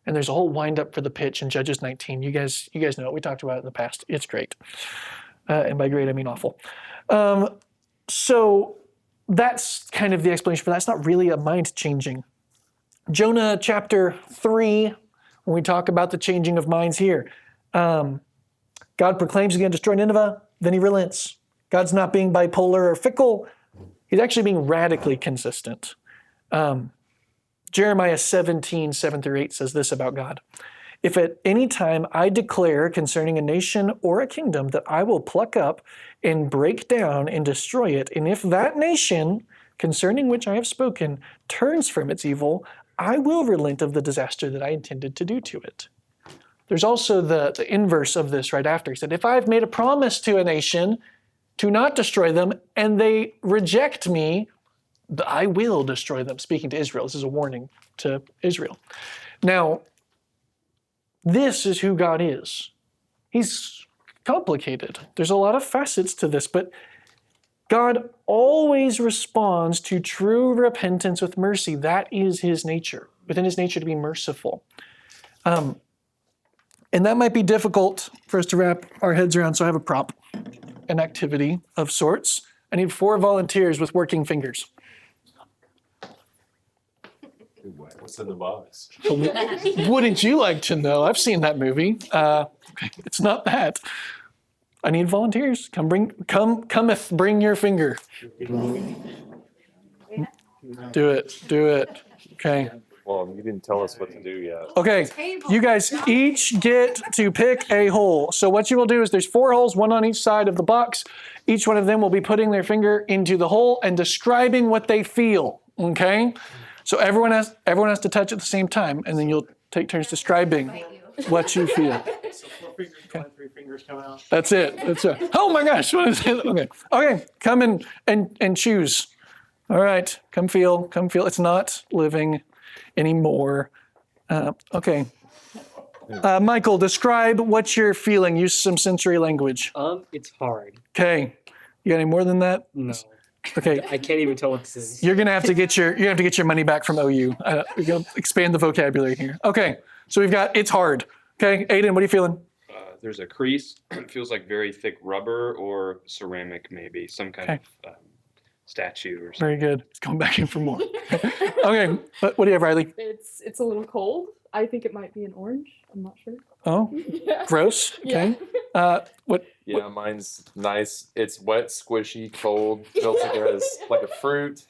And there's a whole wind-up for the pitch in Judges 19. You guys know it. We talked about it in the past. It's great. And by great, I mean awful. So that's kind of the explanation for that. It's not really a mind-changing. Jonah chapter 3, when we talk about the changing of minds here, God proclaims he's going to destroy Nineveh, then he relents. God's not being bipolar or fickle. He's actually being radically consistent. Jeremiah 17, 7-8 says this about God. If at any time I declare concerning a nation or a kingdom that I will pluck up and break down and destroy it, and if that nation, concerning which I have spoken, turns from its evil, I will relent of the disaster that I intended to do to it. There's also the inverse of this right after. He said, if I've made a promise to a nation to not destroy them, and they reject me, I will destroy them. Speaking to Israel. This is a warning to Israel. Now, This is who God is. He's complicated. There's a lot of facets to this, but God always responds to true repentance with mercy. That is his nature, within his nature to be merciful. And that might be difficult for us to wrap our heads around, so I have a prop, an activity of sorts. I need 4 volunteers with working fingers. What's in the box? Wouldn't you like to know? I've seen that movie. It's not that. I need volunteers. Cometh, bring your finger. Do it. Okay. Well, you didn't tell us what to do yet. Okay, you guys each get to pick a hole. So what you will do is there's 4 holes, 1 on each side of the box. Each one of them will be putting their finger into the hole and describing what they feel, okay? So everyone has to touch at the same time, and then you'll take turns describing what you feel. So 4 fingers going, 3 fingers coming out. That's it. Oh my gosh, what is it? Okay, come in and choose. All right, come feel. It's not living anymore. Okay. Michael, describe what you're feeling. Use some sensory language. It's hard. Okay. You got any more than that? No. Okay. I can't even tell what this is. You're gonna have to get your money back from OU. We're gonna expand the vocabulary here. Okay. So we've got it's hard. Okay, Aiden, what are you feeling? There's a crease. It feels like very thick rubber or ceramic, maybe some kind of statue or something. Very good. It's going back in for more. Okay. What do you have, Riley? It's a little cold. I think it might be an orange. I'm not sure. Oh, Yeah. gross. Okay. What? Yeah, mine's nice. It's wet, squishy, cold. Feels like it has like a fruit.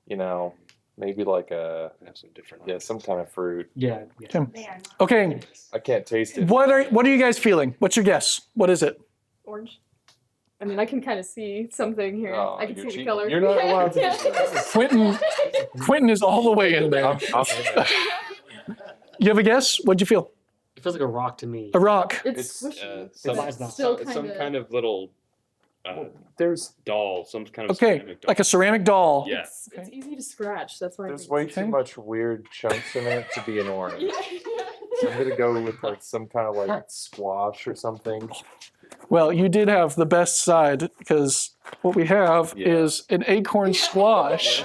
You know, maybe like That's a different. some kind of fruit. Yeah. Tim. Okay. I can't taste it. What are you guys feeling? What's your guess? What is it? Orange. I mean, I can kind of see something here. Oh, I can you're see the cheating. color. You're not allowed to Yeah. do this. Quentin is all the way in there. You have a guess? What'd you feel? It feels like a rock to me. A rock. It's It's squishy. some, It's not. Still it's some kinda- kind of little There's doll, some kind of Okay, ceramic doll. like a ceramic doll. Yeah. It's easy to scratch. That's why. I there's think way it's- too much weird chunks in it to be an orange. Yeah. So I'm gonna go with like some kind of like squash or something. Well, you did have the best side because what we have is an acorn squash.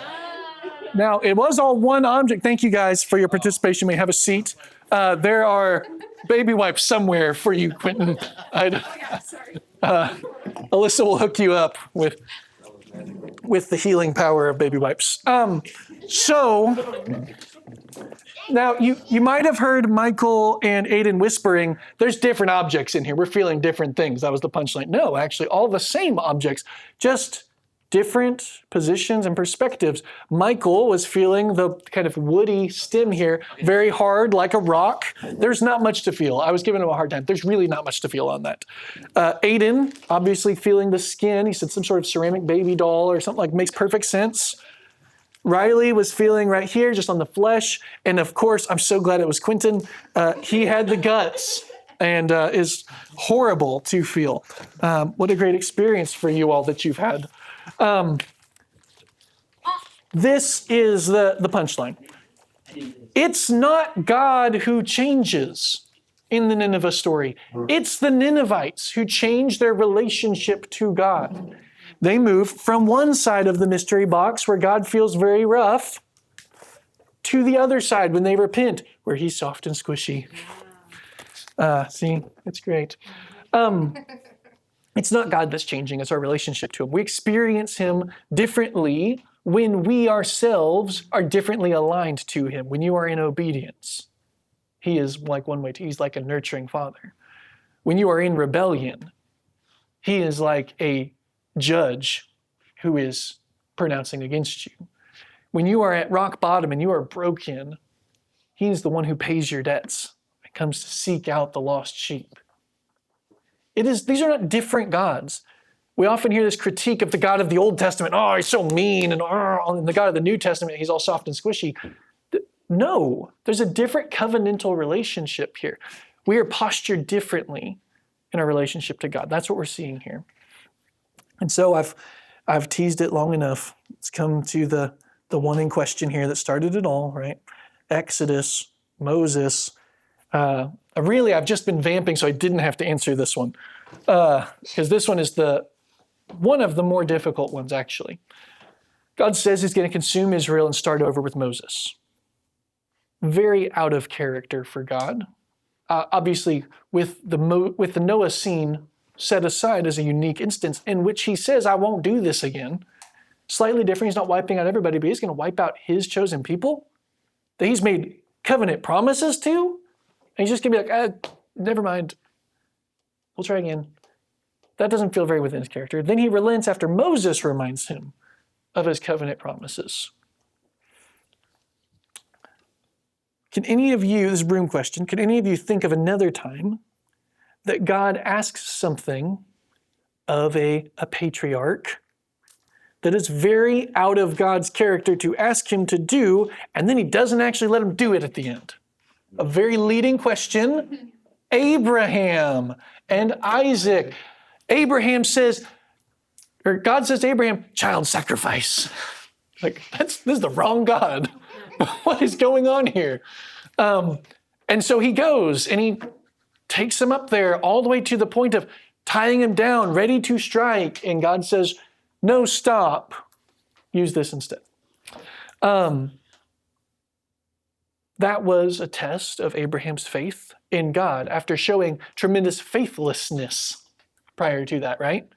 Now, it was all one object. Thank you guys for your participation. You may have a seat. There are baby wipes somewhere for you, Quentin. Sorry. Alyssa will hook you up with the healing power of baby wipes. So now you might have heard Michael and Aiden whispering, there's different objects in here. We're feeling different things. That was the punchline. No, actually, all the same objects, just different positions and perspectives. Michael was feeling the kind of woody stem here, very hard like a rock. There's not much to feel. I was giving him a hard time. There's really not much to feel on that. Aiden, obviously feeling the skin. He said some sort of ceramic baby doll or something, like makes perfect sense. Riley was feeling right here, just on the flesh. And of course, I'm so glad it was Quentin. He had the guts and is horrible to feel. What a great experience for you all that you've had. This is the punchline. It's not God who changes in the Nineveh story. It's the Ninevites who change their relationship to God. They move from one side of the mystery box where God feels very rough to the other side when they repent, where he's soft and squishy. See, it's great. It's not God that's changing, it's our relationship to him. We experience him differently when we ourselves are differently aligned to him. When you are in obedience, he is like one way to, he's like a nurturing father. When you are in rebellion, he is like a judge who is pronouncing against you. When you are at rock bottom and you are broken, he's the one who pays your debts and comes to seek out the lost sheep. These are not different gods. We often hear this critique of the God of the Old Testament. Oh, he's so mean. And the God of the New Testament, he's all soft and squishy. No, there's a different covenantal relationship here. We are postured differently in our relationship to God. That's what we're seeing here. And so I've teased it long enough. Let's come to the one in question here that started it all, right? Exodus, Moses. I've just been vamping, so I didn't have to answer this one. Because this one is one of the more difficult ones, actually. God says he's going to consume Israel and start over with Moses. Very out of character for God. Obviously, with the Noah scene set aside as a unique instance in which he says, I won't do this again. Slightly different. He's not wiping out everybody, but he's going to wipe out his chosen people that he's made covenant promises to. And he's just going to be like, never mind. We'll try again. That doesn't feel very within his character. Then he relents after Moses reminds him of his covenant promises. Can any of you, this is a room question, can any of you think of another time that God asks something of a patriarch that is very out of God's character to ask him to do, and then he doesn't actually let him do it at the end? A very leading question. Abraham and Isaac. Abraham says, or God says to Abraham, child sacrifice. Like, this is the wrong God. What is going on here? And so he goes and he takes him up there all the way to the point of tying him down, ready to strike. And God says, no, stop. Use this instead. That was a test of Abraham's faith in God after showing tremendous faithlessness prior to that, right?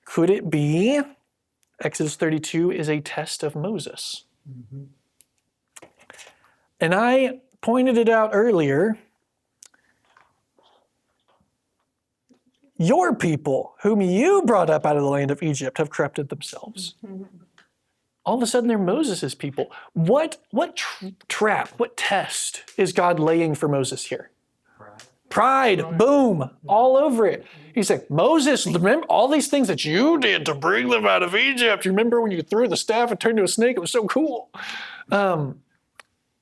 Could it be Exodus 32 is a test of Moses? Mm-hmm. And I pointed it out earlier. Your people, whom you brought up out of the land of Egypt, have corrupted themselves. Mm-hmm. All of a sudden, they're Moses' people. What trap, what test is God laying for Moses here? Pride. Boom, all over it. He's like, Moses, remember all these things that you did to bring them out of Egypt? You remember when you threw the staff and turned into a snake? It was so cool.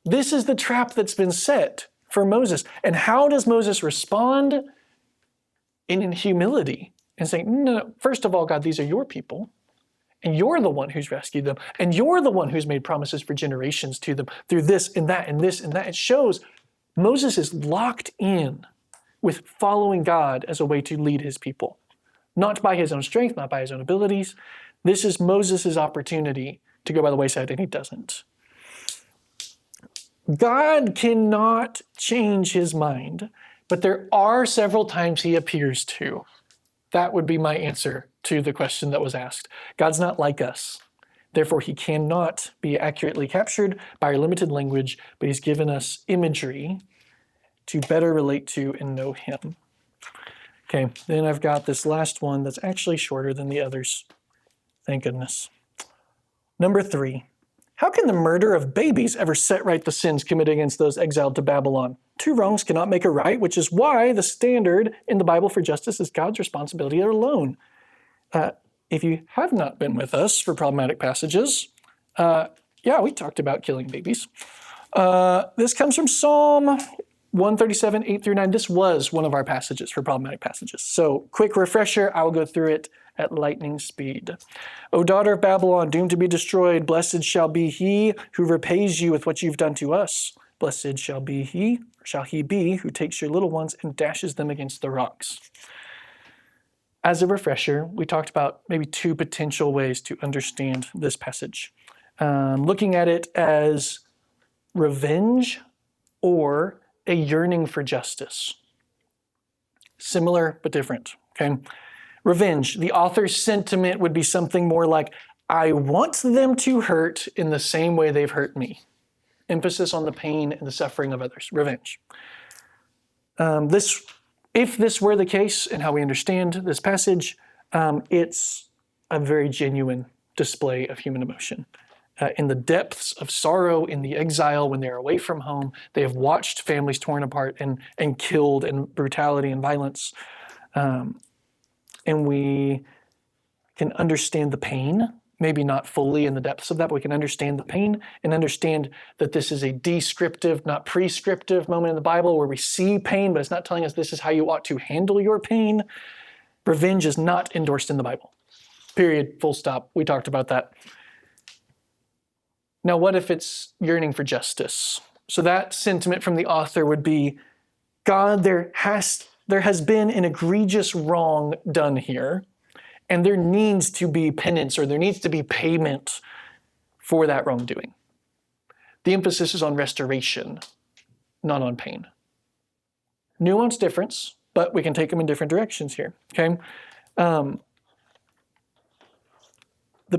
This is the trap that's been set for Moses. And how does Moses respond? In humility and saying, no, first of all, God, these are your people. And you're the one who's rescued them. And you're the one who's made promises for generations to them through this and that and this and that. It shows Moses is locked in with following God as a way to lead his people. Not by his own strength, not by his own abilities. This is Moses' opportunity to go by the wayside, and he doesn't. God cannot change his mind, but there are several times he appears to. That would be my answer to the question that was asked. God's not like us. Therefore, he cannot be accurately captured by our limited language, but he's given us imagery to better relate to and know him. Okay, then I've got this last one that's actually shorter than the others. Thank goodness. Number 3. How can the murder of babies ever set right the sins committed against those exiled to Babylon? 2 wrongs cannot make a right, which is why the standard in the Bible for justice is God's responsibility alone. If you have not been with us for problematic passages, we talked about killing babies. This comes from Psalm 137, 8 through 9. This was one of our passages for problematic passages. So quick refresher, I will go through it at lightning speed. O daughter of Babylon, doomed to be destroyed, blessed shall be he who repays you with what you've done to us. Blessed shall he be who takes your little ones and dashes them against the rocks. As a refresher, we talked about maybe 2 potential ways to understand this passage. Looking at it as revenge or a yearning for justice. Similar but different, okay? Revenge, the author's sentiment would be something more like, I want them to hurt in the same way they've hurt me. Emphasis on the pain and the suffering of others. Revenge. If this were the case and how we understand this passage, it's a very genuine display of human emotion. In the depths of sorrow, in the exile, when they're away from home, they have watched families torn apart and killed, and brutality and violence. And we can understand the pain, maybe not fully in the depths of that, but we can understand the pain and understand that this is a descriptive, not prescriptive moment in the Bible where we see pain, but it's not telling us this is how you ought to handle your pain. Revenge is not endorsed in the Bible. Period. Full stop. We talked about that. Now, what if it's yearning for justice? So that sentiment from the author would be, God, there has been an egregious wrong done here, and there needs to be penance, or there needs to be payment for that wrongdoing. The emphasis is on restoration, not on pain. Nuanced difference, but we can take them in different directions here, okay? The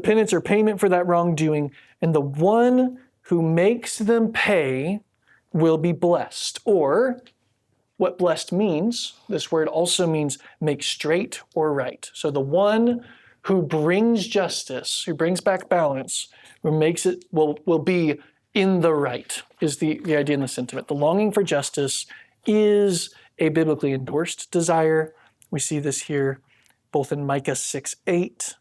penance or payment for that wrongdoing, and the one who makes them pay will be blessed. Or, what blessed means, this word also means make straight or right. So the one who brings justice, who brings back balance, who makes it, will be in the right, is the idea in the sentiment. The longing for justice is a biblically endorsed desire. We see this here both in Micah 6:8.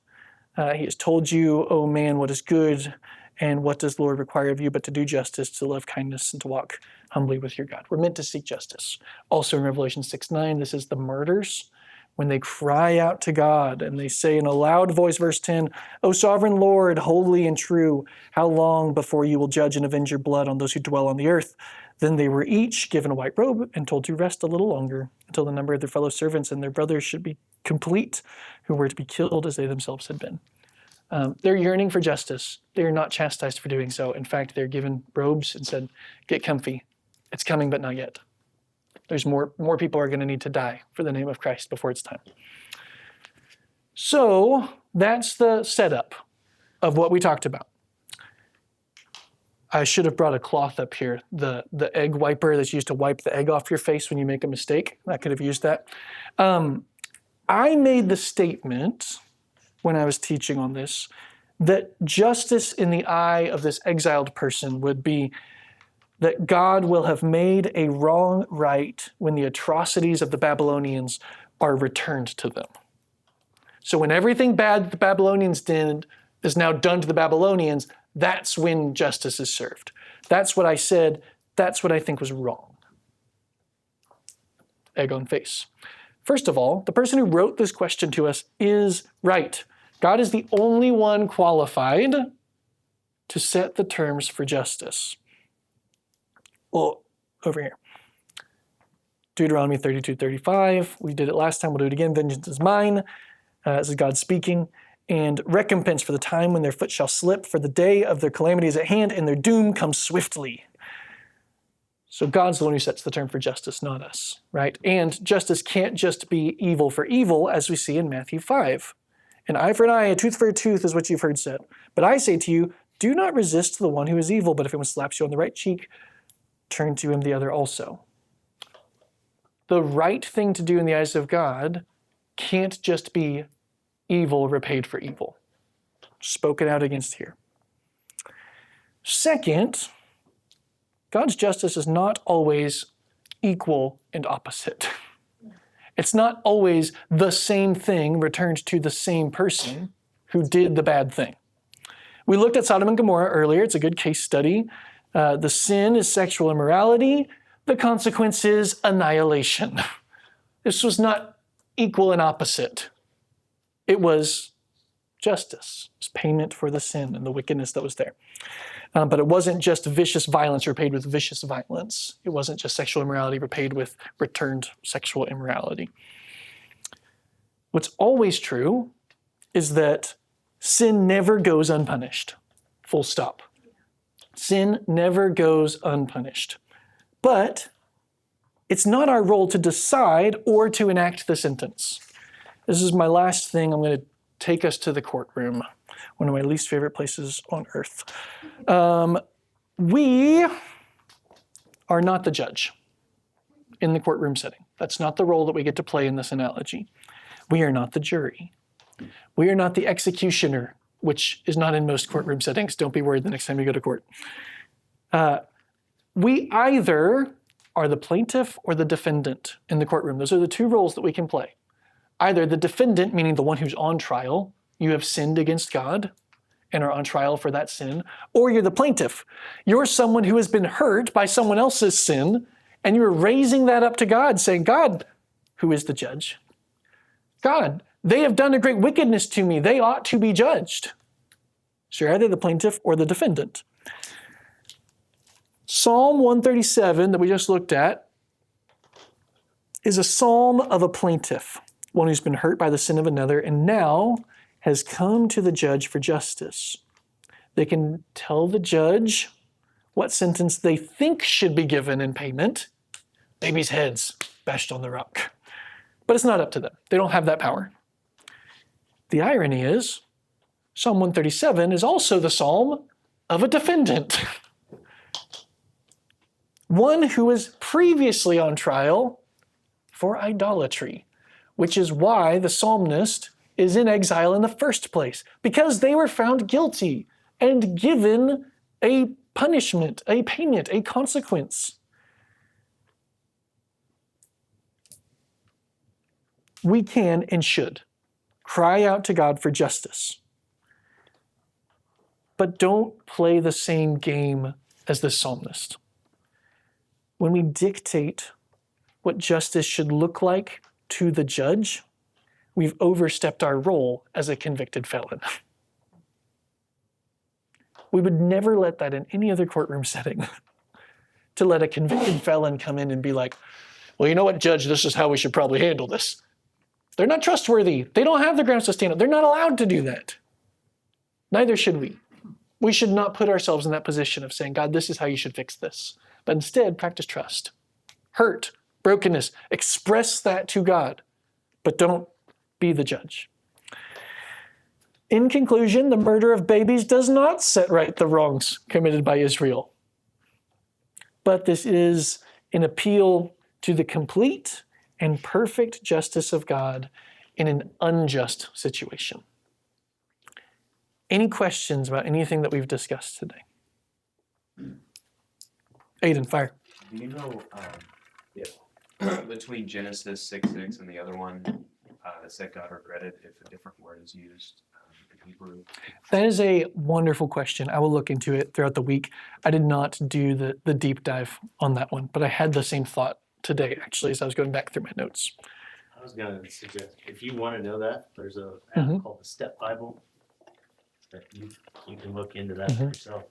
He has told you, O man, what is good, and what does the Lord require of you but to do justice, to love kindness, and to walk humbly with your God. We're meant to seek justice. Also in Revelation 6:9, this is the martyrs, when they cry out to God and they say in a loud voice, verse 10, O sovereign Lord, holy and true, how long before you will judge and avenge your blood on those who dwell on the earth? Then they were each given a white robe and told to rest a little longer until the number of their fellow servants and their brothers should be complete, who were to be killed as they themselves had been. They're yearning for justice. They are not chastised for doing so. In fact, they're given robes and said, get comfy. It's coming, but not yet. There's more people are going to need to die for the name of Christ before it's time. So that's the setup of what we talked about. I should have brought a cloth up here, the egg wiper that's used to wipe the egg off your face when you make a mistake. I could have used that. I made the statement when I was teaching on this, that justice in the eye of this exiled person would be that God will have made a wrong right when the atrocities of the Babylonians are returned to them. So when everything bad the Babylonians did is now done to the Babylonians, that's when justice is served. That's what I said. That's what I think was wrong. Egg on face. First of all, the person who wrote this question to us is right. God is the only one qualified to set the terms for justice. Well, over here. Deuteronomy 32:35. We did it last time. We'll do it again. Vengeance is mine. This is God speaking. And recompense for the time when their foot shall slip, for the day of their calamity is at hand, and their doom comes swiftly. So God's the one who sets the term for justice, not us, right? And justice can't just be evil for evil, as we see in Matthew 5. An eye for an eye, a tooth for a tooth is what you've heard said. But I say to you, do not resist the one who is evil, but if anyone slaps you on the right cheek, turn to him the other also. The right thing to do in the eyes of God can't just be evil repaid for evil. Spoken out against here. Second, God's justice is not always equal and opposite. It's not always the same thing returned to the same person who did the bad thing. We looked at Sodom and Gomorrah earlier. It's a good case study. The sin is sexual immorality. The consequence is annihilation. This was not equal and opposite. It was justice. It was payment for the sin and the wickedness that was there. But it wasn't just vicious violence repaid with vicious violence. It wasn't just sexual immorality repaid with returned sexual immorality. What's always true is that sin never goes unpunished. Full stop. Sin never goes unpunished. But it's not our role to decide or to enact the sentence. This is my last thing. I'm going to take us to the courtroom, one of my least favorite places on earth. We are not the judge in the courtroom setting. That's not the role that we get to play in this analogy. We are not the jury. We are not the executioner, which is not in most courtroom settings. Don't be worried the next time you go to court. We either are the plaintiff or the defendant in the courtroom. Those are the two roles that we can play. Either the defendant, meaning the one who's on trial, you have sinned against God and are on trial for that sin, or you're the plaintiff. You're someone who has been hurt by someone else's sin, and you're raising that up to God, saying, God, who is the judge? God, they have done a great wickedness to me. They ought to be judged. So you're either the plaintiff or the defendant. Psalm 137 that we just looked at is a psalm of a plaintiff, one who's been hurt by the sin of another and now has come to the judge for justice. They can tell the judge what sentence they think should be given in payment. Babies' heads bashed on the rock. But it's not up to them. They don't have that power. The irony is, Psalm 137 is also the psalm of a defendant. One who was previously on trial for idolatry, which is why the psalmist is in exile in the first place, because they were found guilty and given a punishment, a payment, a consequence. We can and should cry out to God for justice. But don't play the same game as the psalmist. When we dictate what justice should look like to the judge, we've overstepped our role as a convicted felon. We would never let that in any other courtroom setting, to let a convicted felon come in and be like, well, you know what, judge, this is how we should probably handle this. They're not trustworthy. They don't have the grounds to stand up. They're not allowed to do that. Neither should we. We should not put ourselves in that position of saying, God, this is how you should fix this. But instead, practice trust. Hurt, brokenness, express that to God, but don't be the judge. In conclusion, the murder of babies does not set right the wrongs committed by Israel. But this is an appeal to the complete and perfect justice of God in an unjust situation. Any questions about anything that we've discussed today? Aiden, fire. Do you know if between Genesis 6:6 and the other one that said God regretted if a different word is used in Hebrew? That is a wonderful question. I will look into it throughout the week. I did not do the deep dive on that one, but I had the same thought today, actually, as I was going back through my notes. I was going to suggest, if you want to know that, there's an app called the Step Bible that you can look into that for yourself.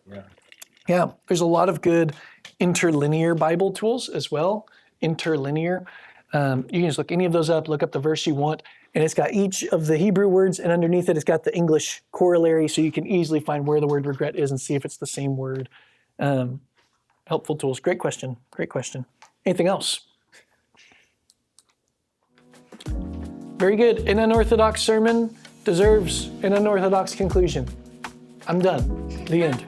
Yeah, there's a lot of good interlinear Bible tools as well. Interlinear. You can just look any of those up, look up the verse you want, and it's got each of the Hebrew words, and underneath it, it's got the English corollary, so you can easily find where the word regret is and see if it's the same word. Helpful tools. Great question. Great question. Anything else? Very good. An unorthodox sermon deserves an unorthodox conclusion. I'm done. The end.